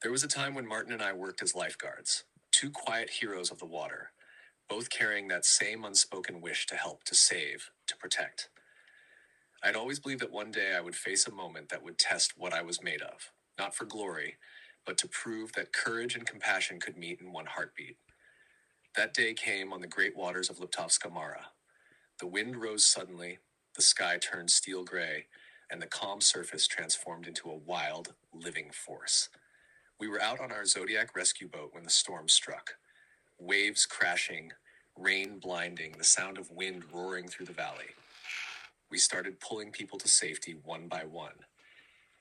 There was a time when Martin and I worked as lifeguards, two quiet heroes of the water, both carrying that same unspoken wish to help, to save, to protect. I'd always believed that one day I would face a moment that would test what I was made of, not for glory, but to prove that courage and compassion could meet in one heartbeat. That day came on the great waters of Liptovska Mara. The wind rose suddenly, the sky turned steel gray, and the calm surface transformed into a wild, living force. We were out on our Zodiac rescue boat when the storm struck. Waves crashing, rain blinding, the sound of wind roaring through the valley. We started pulling people to safety one by one.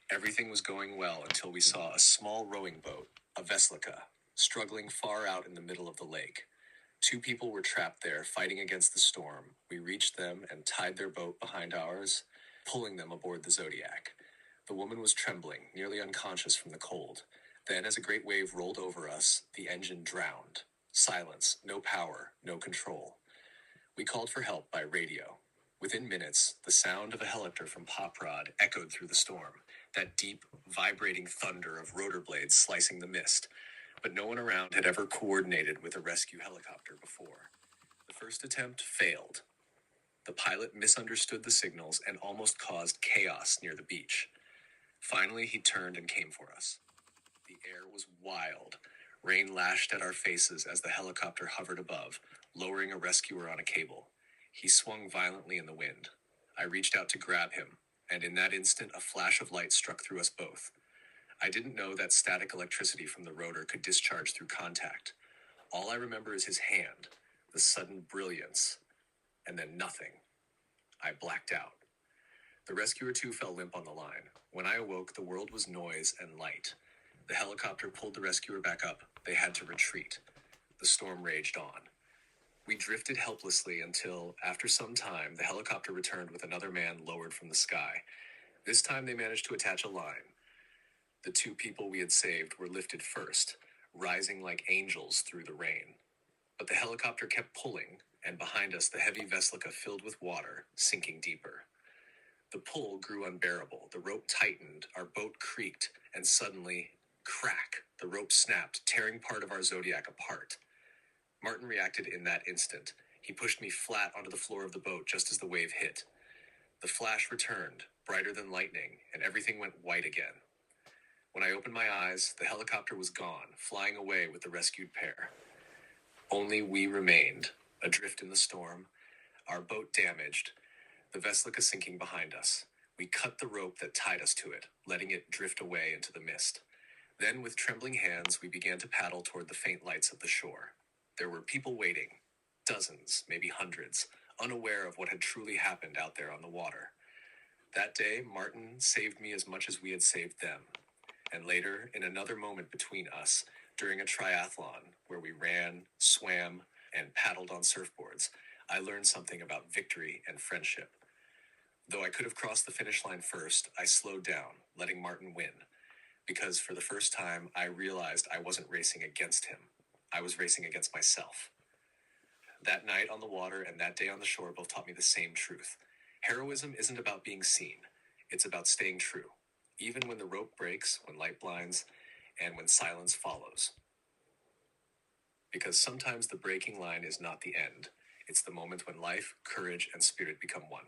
Everything was going well until we saw a small rowing boat, a Veslika, struggling far out in the middle of the lake. Two people were trapped there, fighting against the storm. We reached them and tied their boat behind ours, pulling them aboard the Zodiac. The woman was trembling, nearly unconscious from the cold. Then, as a great wave rolled over us, the engine drowned. Silence, no power, no control. We called for help by radio. Within minutes, the sound of a helicopter from Poprad echoed through the storm, that deep, vibrating thunder of rotor blades slicing the mist. But no one around had ever coordinated with a rescue helicopter before. The first attempt failed. The pilot misunderstood the signals and almost caused chaos near the beach. Finally, he turned and came for us. The air was wild. Rain lashed at our faces as the helicopter hovered above, lowering a rescuer on a cable. He swung violently in the wind. I reached out to grab him, and in that instant a flash of light struck through us both. I didn't know that static electricity from the rotor could discharge through contact. All I remember is his hand, the sudden brilliance, and then nothing. I blacked out. The rescuer too fell limp on the line. When I awoke, the world was noise and light. The helicopter pulled the rescuer back up. They had to retreat. The storm raged on. We drifted helplessly until, after some time, the helicopter returned with another man lowered from the sky. This time they managed to attach a line. The two people we had saved were lifted first, rising like angels through the rain. But the helicopter kept pulling, and behind us the heavy Veslika filled with water, sinking deeper. The pull grew unbearable. The rope tightened, our boat creaked, and suddenly, crack, the rope snapped, tearing part of our Zodiac apart. Martin reacted in that instant. He pushed me flat onto the floor of the boat just as the wave hit. The flash returned, brighter than lightning, and everything went white again. When I opened my eyes, the helicopter was gone, flying away with the rescued pair. Only we remained, adrift in the storm, our boat damaged, the Veslika sinking behind us. We cut the rope that tied us to it, letting it drift away into the mist. Then, with trembling hands, we began to paddle toward the faint lights of the shore. There were people waiting, dozens, maybe hundreds, unaware of what had truly happened out there on the water. That day, Martin saved me as much as we had saved them. And later, in another moment between us, during a triathlon where we ran, swam, and paddled on surfboards, I learned something about victory and friendship. Though I could have crossed the finish line first, I slowed down, letting Martin win. Because for the first time, I realized I wasn't racing against him. I was racing against myself. That night on the water and that day on the shore both taught me the same truth. Heroism isn't about being seen. It's about staying true, even when the rope breaks, when light blinds, and when silence follows. Because sometimes the breaking line is not the end. It's the moment when life, courage, and spirit become one.